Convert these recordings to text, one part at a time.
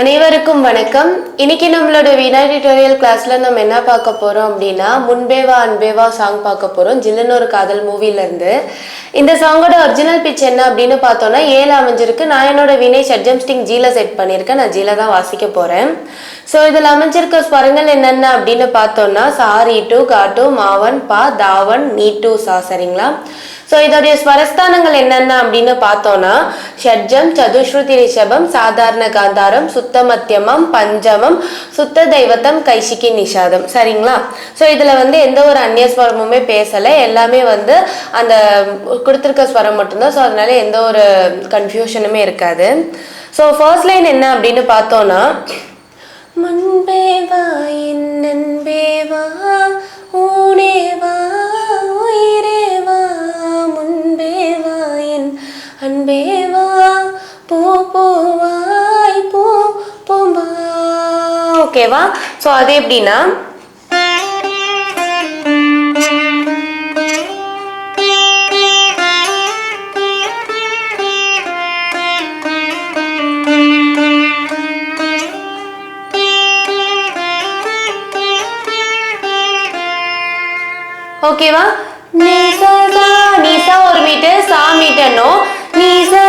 அனைவருக்கும் வணக்கம். இன்னைக்கு நம்மளோட வீணா டியூட்டோரியல் கிளாஸ்ல நம்ம என்ன பார்க்க போறோம் அப்படின்னா முன்பேவா அன்பேவா சாங் பார்க்க போறோம். ஜில்லுன்னு ஒரு காதல் மூவில இருந்து. இந்த சாங்கோட ஒரிஜினல் பிச் என்ன அப்படின்னு பார்த்தோம்னா ஏல அமைஞ்சிருக்கு. நான் என்னோட வீணை ஷட்ஜம் ஸ்டிங் ஜீல செட் பண்ணியிருக்கேன். நான் ஜீல தான் வாசிக்க போறேன். ஸோ இதில் அமைஞ்சிருக்க ஸ்வரங்கள் என்னென்ன அப்படின்னு பார்த்தோம்னா சாரி டு காட்டு மாவன் பா தாவன் நீ டு சா. சரிங்களா? ஸோ இதோடைய ஸ்வரஸ்தானங்கள் என்னென்ன அப்படின்னு பார்த்தோம்னா ஷட்ஜம் சதுஸ்ருதி ரிஷபம் சாதாரண காந்தாரம் சுத்த மத்தியமம் பஞ்சமம் சுத்த தெய்வத்தம் கைசிக்கி நிஷாதம். சரிங்களா? ஸோ இதில் எந்த ஒரு அந்நிய ஸ்வரமுமே பேசலை. எல்லாமே அந்த கொடுத்துருக்க ஸ்வரம் மட்டும்தான். ஸோ அதனால எந்த ஒரு கன்ஃபியூஷனுமே இருக்காது. ஸோ ஃபர்ஸ்ட் லைன் என்ன அப்படின்னு பார்த்தோம்னா முன்பேவா என் நன்பேவா ஊனேவா உயிரேவா முன்பேவா என் அன்பேவா பூ பூவாய் பூ பூம்பா. ஓகேவா? ஸோ அது எப்படின்னா ஓகேவா? நீசா நீசா ஒரு மீட்டர் சா மீட்டர்னும் நீசா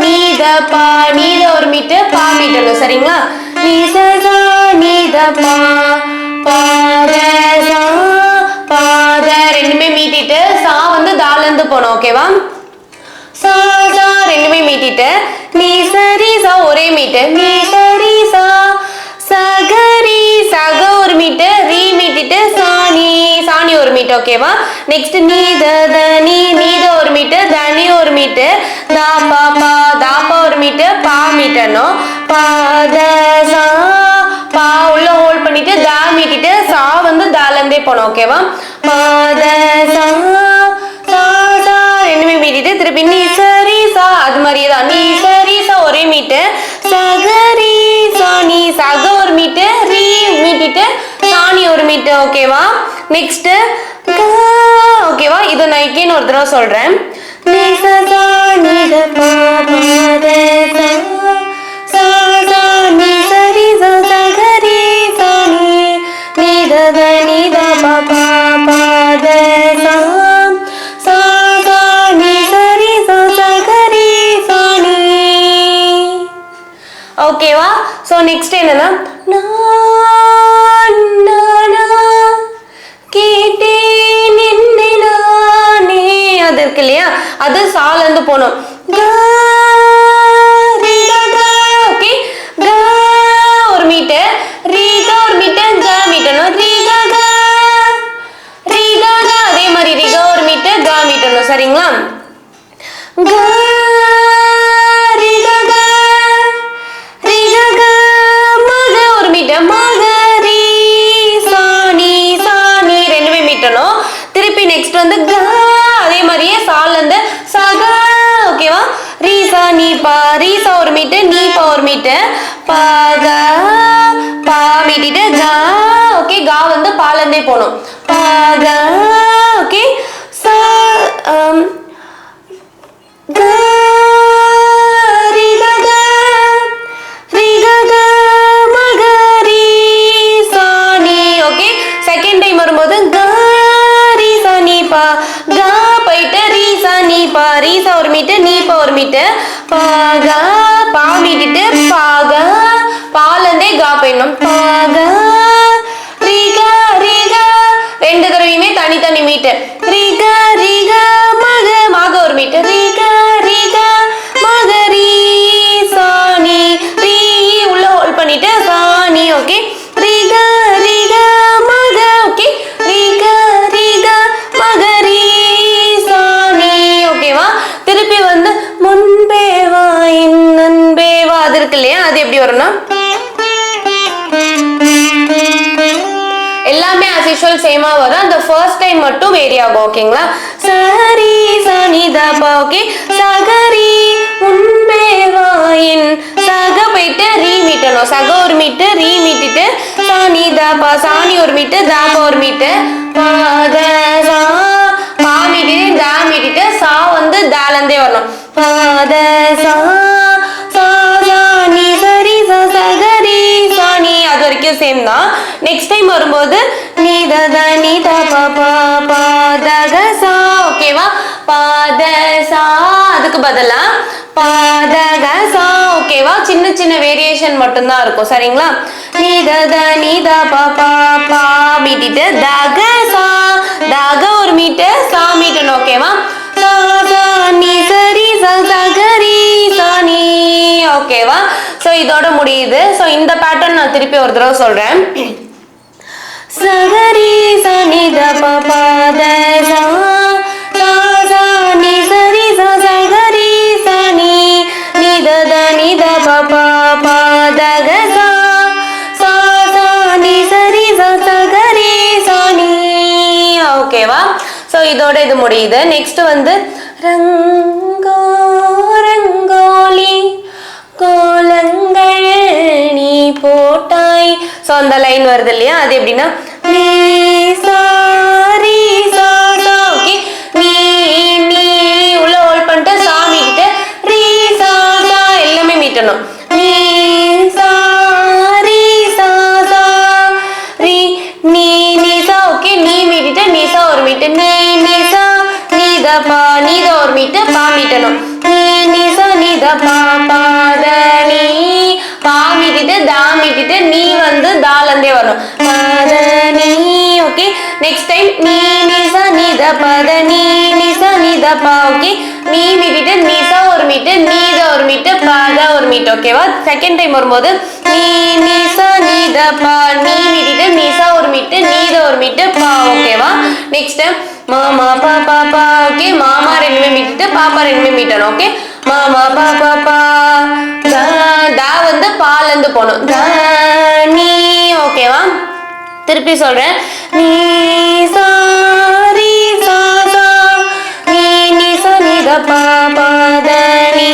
நீத பா நீத ஒரு மீட்டர் பா மீட்டர்னும். சரிங்களா? நீசா நீத பா பாத சா பாத ரெண்டுமே மீட்டிட்டு சா தால இருந்து போனோம். ஓகேவா? சா சா ரெண்டுமே மீட்டிட்டு நீ சரி சா ஒரே மீட்டர் நீ சரி சா சகரி சக ஒரு மீட்டர் ரீ மீட்டிட்டு சாணி சாணி ஒரு மீட்டர். ஓகேவா? நெக்ஸ்ட் நீத தனி நீத ஒரு மீட்டர் தனி ஒரு மீட்டர் தாப்பா பா தாப்பா ஒரு மீட்டர் பா மீட்டர்னும் பாத சா பா உள்ள ஹோல்ட் பண்ணிட்டு தா மீட்டிட்டு சா தால இருந்தே போனோம். ஓகேவா? பாத சா சா சா ரெண்டுமே மீட்டிட்டு திருப்பி நீ சரி சா அது மாதிரியே தான் நீ சரி சா ஒரே மீட்டர் சகரி சாணி சக ஒரு மீட்டர் ரீ மீட்டிட்டு சாணி ஒரு மீட்டர். ஓகேவா? நெக்ஸ்ட் ஓகேவா? இது நான் இக்கேன்னு ஒரு தடவை சொல்றேன். ஓகேவா? சோ நெக்ஸ்ட் என்னன்னா அது இருக்கு இல்லையா? அது சால இருந்து போனோம். ஓகே ஒரு மீட்டர் ரீகா ஒரு மீட்டர் க மீட்டர்னும் ரீகா ரீகா அதே மாதிரி ரீகா ஒரு மீட்டர் க மீட்டர்னும். சரிங்களா? திருப்பி நெக்ஸ்ட் அதே மாதிரியே சால இருந்து சக. ஓகேவா? ரீசா நீ பா ரீசா ஒரு மீட்டர் நீ பா ஒரு மீட்டர் பாக பா மீட்டிட்டு கா. ஓகே கா பால இருந்தே போனோம் பாக. ஓகே சா செகண்ட் டைம் வரும்போது போயிட்டு ரீசா நீ பா ரீசா ஒரு மீட்டர் நீ பா ஒரு மீட்டர் பாக பா மீட்டிட்டு பாக பால இருந்தே கா போயிடணும் பாக ரீகா ரீகா ரெண்டு தடவையுமே தனித்தனி மீட்டர் ரீகா ரீகா மக மாக ஒரு மீட்டர் ரீகா ரீகா மக ரீ சாணி ரீ உள்ள ஹோல்ட் பண்ணிட்டு சாணி. ஓகே ரீகா ரீகா மக. ஓகே ரீகா ரீகா மகரி சாணி. ஓகேவா? திருப்பி முன்பேவா என் நன்பேவா அது இருக்கு இல்லையா? அது எப்படி வரும்னா எல்லாமே as usual சேமா வரும். அந்த ஃபர்ஸ்ட் டைம் மட்டும் வேரி ஆகும். ஓகேங்களா? சரி சாணி தாபா. ஓகே சகரி முன்பேவா என் சக போயிட்டு ரீ மீட்டணும் சக ஒரு மீட்டர் ரீ மீட்டிட்டு சாணி தாபா சாணி ஒரு மீட்டர் தாபா ஒரு மீட்டர் பாத சா பா மீட்டிட்டு தா மீட்டிட்டு சா தால இருந்தே வரணும் பாத சா சா நீ சரி சா இங்கேயும் சேம் தான். நெக்ஸ்ட் டைம் வரும்போது நீ த த நீ த ப ப ப த க சா. ஓகேவா? ப த சா அதுக்கு பதிலா ப த க சா. ஓகேவா? சின்ன சின்ன வேரியேஷன் மட்டும்தான் இருக்கும். சரிங்களா? நீ த த நீ த ப ப ப மீட்டிட்டு த க சா. த க ஒரு மீட்டு, சா மீட்டணும். ஓகேவா? சா சா நீ சரி சா சா கரி சா நீ. ஓகேவா? சோ இதோட முடியுது. சோ இந்த பேட்டர்ன் நான் திருப்பி ஒரு தடவை சொல்றேன். சகரி சனி த ப ப த சா சா சா நீ சரி சா சகரி சனி நீ த த நீ த ப ப ப த க சா சா சா நீ சரி சா சகரி சனி. ஓகேவா? சோ இதோட இது முடியுது. நெக்ஸ்ட் வந்து ரங்கோ ரங்கோலி கோலங்கள் நீ போட்டாய். சோ அந்த லைன் வருது இல்லையா? அது எப்படின்னா நீ சா ரி சா சா. ஓகே, நீ நீ உள்ள ஹோல்ட் பண்ணிட்டு சா மீட்டிட்டு ரி சா சா எல்லாமே மீட்டணும். நீ சா ரி சா சா ரி நீ நீ சா. ஓகே, நீ மீட்டிட்டு நீ சா ஒரு மீட்டு, நீ நீ சா நீ த பா நீ த ஒரு மீட்டு, பா மீட்டணும். நீ நீ சா நீ த பா பா த நீ பா மீட்டிட்டு தா மீட்டிட்டு நீ வந்து தாலந்தே வரணும். பா த நீ. ஓகே, நெக்ஸ்ட் டைம் நீ நீ சா நீ த பா த நீ நீ சா நீ த பா. ஓகே, நீ மீட்டிட்டு நீ சா ஒரு மீட்டு, நீ த ஒரு மீட்டு, பா த ஒரு மீட்டு. ஓகேவா? செகண்ட் டைம் வரும்போது நீ நீ சா நீ த பா நீ மீட்டிட்டு நீ சா ஒரு மீட்டு, நீ த ஒரு மீட்டு, பா. ஓகேவா? நெக்ஸ்ட் மாமா பா பா பா. ஓகே, மாமா ரெண்டுமே மீட்டிட்டு பாப்பா ரெண்டுமே மீட்டணும். ஓகே, மாமா பா பா பா தா வந்து பால இருந்து போணும். த நீ. ஓகேவா? திருப்பி சொல்றேன். நீ சா ரி சா சா நீ நீ சா நீ த பா பா த நீ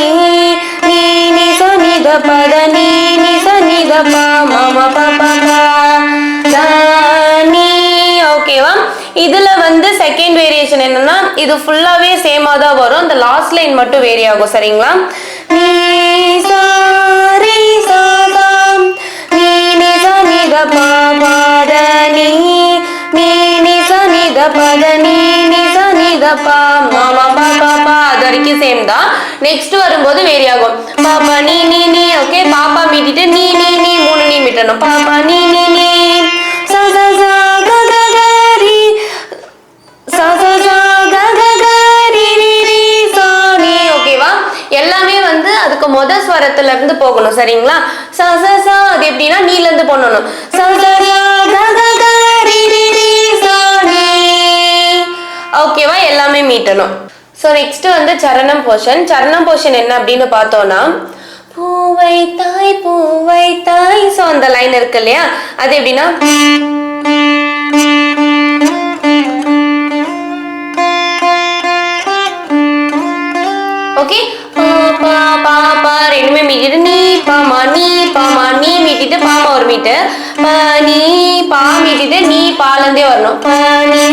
நீ நீ சா நீ த பா த நீ நீ சா நீ த பா மாமா பா பா பா த நீ. ஓகேவா? இதுல வந்து செகண்ட் வேரியேஷன் என்னன்னா இது ஃபுல்லாவே சேமா தான் வரும். அந்த லாஸ்ட் லைன் மட்டும் வேரி ஆகும். சரிங்களா? நீ சா ரி சா சா நீ நீ சா நீ த பா பா த நீ நீ நீ சா நீ த பா த நீ நீ சா நீ த பா மாமா பா பா பா. அது வரைக்கும் சேம் தான். நெக்ஸ்ட் வரும்போது வேரி ஆகும். பாப்பா நீ நீ நீ. ஓகே, பாப்பா மீட்டிட்டு நீ நீ நீ மூணு நீ மீட்டணும். பாப்பா நீ நீ நீ சா சா சா க க க ரி சா சா சா க க க ரி ரி ரி சா நீ. ஓகேவா? எல்லாமே வந்து அதுக்கு முத ஸ்வரத்துல இருந்து போகணும். சரிங்களா? சா சா சா அது எப்படின்னா நீல இருந்து போடணும். சா சா சா க க க ரி ரி ரி சா நீ. ஓகேவா? எல்லாமே மீட்டணும். ஸோ நெக்ஸ்ட் வந்து சரணம் போர்ஷன். சரணம் போர்ஷன் என்ன அப்படின்னு பார்த்தோம்னா பூவை தாய். ஸோ அந்த லைன் இருக்கு இல்லையா? அது எப்படின்னா ஓகே, பா பா பா ரெண்டுமே மீட்டிட்டு நீ பாமா நீ மீட்டிட்டு பாமா ஒரு மீட்டு, பா நீ பா மீட்டிட்டு நீ பாலந்தே வரணும். பா நீ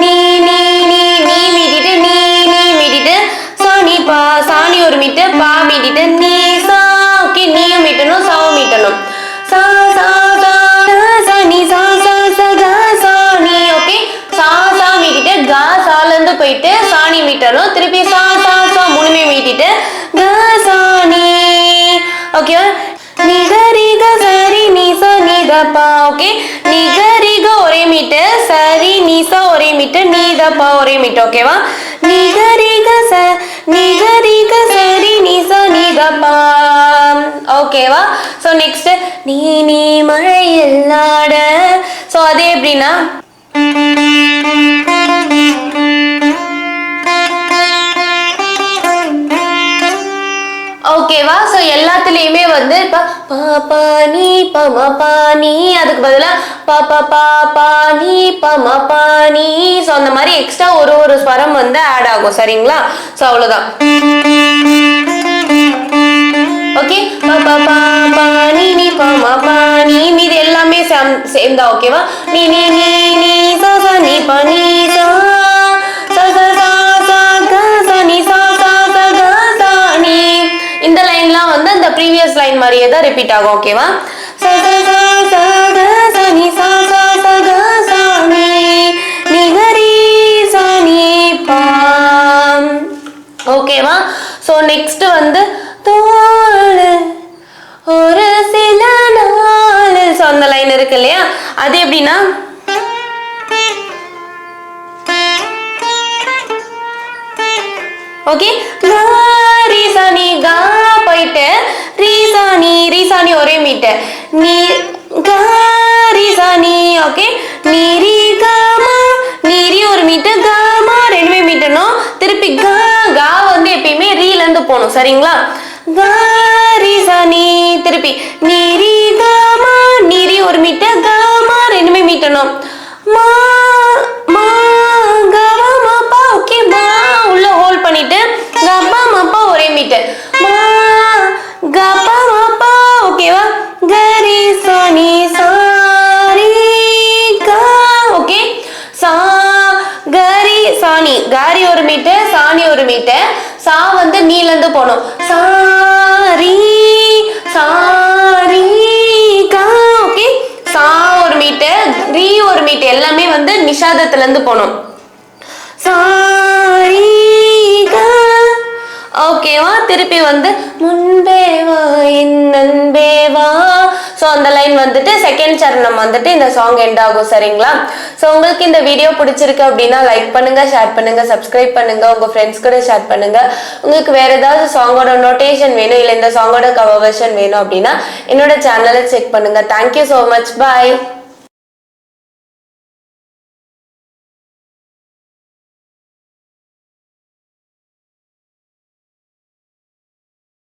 நீ நீ நீ நீ மீட்டிட்டு நீ நீ மீட்டிட்டு சாணி பா சாணி ஒரு மீட்டு, பா மீட்டிட்டு நீ சா. ஓகே, நீயும் மீட்டணும், சாவும் மீட்டணும். சா சா சா சா நீ சா சா சா க சா நீ. ஓகே, சா சா மீட்டிட்டு க சால இருந்து போயிட்டு சாணி மீட்டணும். திருப்பி சா சா சா மூணுமே மீட்டிட்டு க சா நீ. ஓகேவா? நிகரி க சரி நீ சா நீ த பா. ஓகே, நிகரி க ஒரே மீட்டு, சரி நீ சா ஒரே மீட்டு, நீ த பா ஒரே மீட்டு. ஓகேவா? நிகரி க சரி நீ சா நீ த பா. ஓகேவா? சோ நெக்ஸ்ட் நீ நீ மழையில் ஆட. சோ அது எப்படின்னா ஓகேவா? சோ எல்லாத்துலயுமே வந்து இப்ப பாப்பா நீ பமா பானி அதுக்கு பதிலா பாப்பா பாப்பா நீ பமா பானி. சோ அந்த மாதிரி எக்ஸ்ட்ரா ஒரு ஸ்வரம் வந்து ஆட் ஆகும். சரிங்களா? சோ அவ்வளவுதான். ஓகே, பாப்பா பாப்பா நீ நீ பமா பானி மீதி எல்லாமே சேம் தான். ஓகேவா? நீ நீ நீ நீ சா சா நீ பா நீ சா சா சா சா சா க சா நீ சா சா சா க சா நீ. இந்த லைன்லாம் வந்து அந்த ப்ரீவியஸ் லைன் மாதிரியே தான் ரிப்பீட் ஆகும். ஓகேவா? ச ச ச ச க ச நி சா சா ச க சா நி நி க ரி சா நி பா. ஓகேவா? ஸோ நெக்ஸ்ட் வந்து தோழு ஒரு சில நாள். ஸோ அந்த லைன் இருக்கு இல்லையா, அது எப்படின்னா ஓகே ரீசானி கா போயிட்டு ரீசானி ஒரே மீட்டு நீ கா ரீசானி. ஓகே நீரி காமா நீரி ஒரு மீட்டு காமா ரெண்டுமே மீட்டணும். திருப்பி கா கா வந்து எப்பயுமே ரீல இருந்து போகணும் சரிங்களா. கா ரீசானி திருப்பி நீரி காமா நீரி ஒரு மீட்டு காமா ரெண்டுமே மீட்டணும். மா மா கவா மாப்பா. ஓகே மா உள்ள ஹோல்ட் பண்ணிட்டு கப்பா மாப்பா ஒரே மீட்டு மா கப்பா மாப்பா. ஓகேவா? கரி சானி சாரி கா. ஓகே சா கரி சானி காரி ஒரு மீட்டு சாணி ஒரு மீட்டு. சா வந்து நீல இருந்து போகணும். சாரி சாரி கா. ஓகே சா ஒரு மீட்டு ரீ ஒரு மீட்டு எல்லாமே வந்து நிஷாதத்துல இருந்து போகணும். சாரி கா. ஓகேவா? திருப்பி வந்து முன்பே வா என் நண்பே வா. ஸோ அந்த லைன் வந்துட்டு செகண்ட் சரணம் வந்துட்டு இந்த சாங் எண்ட் ஆகும் சரிங்களா. ஸோ உங்களுக்கு இந்த வீடியோ பிடிச்சிருக்கு அப்படின்னா லைக் பண்ணுங்க, ஷேர் பண்ணுங்க, சப்ஸ்கிரைப் பண்ணுங்க, உங்க ஃப்ரெண்ட்ஸ் கூட ஷேர் பண்ணுங்க. உங்களுக்கு வேற ஏதாவது சாங்கோட நோட்டேஷன் வேணும் இல்லை இந்த சாங்கோட கவர் வெர்ஷன் வேணும் அப்படின்னா என்னோட சேனலை செக் பண்ணுங்க. Thank you so much. பாய்.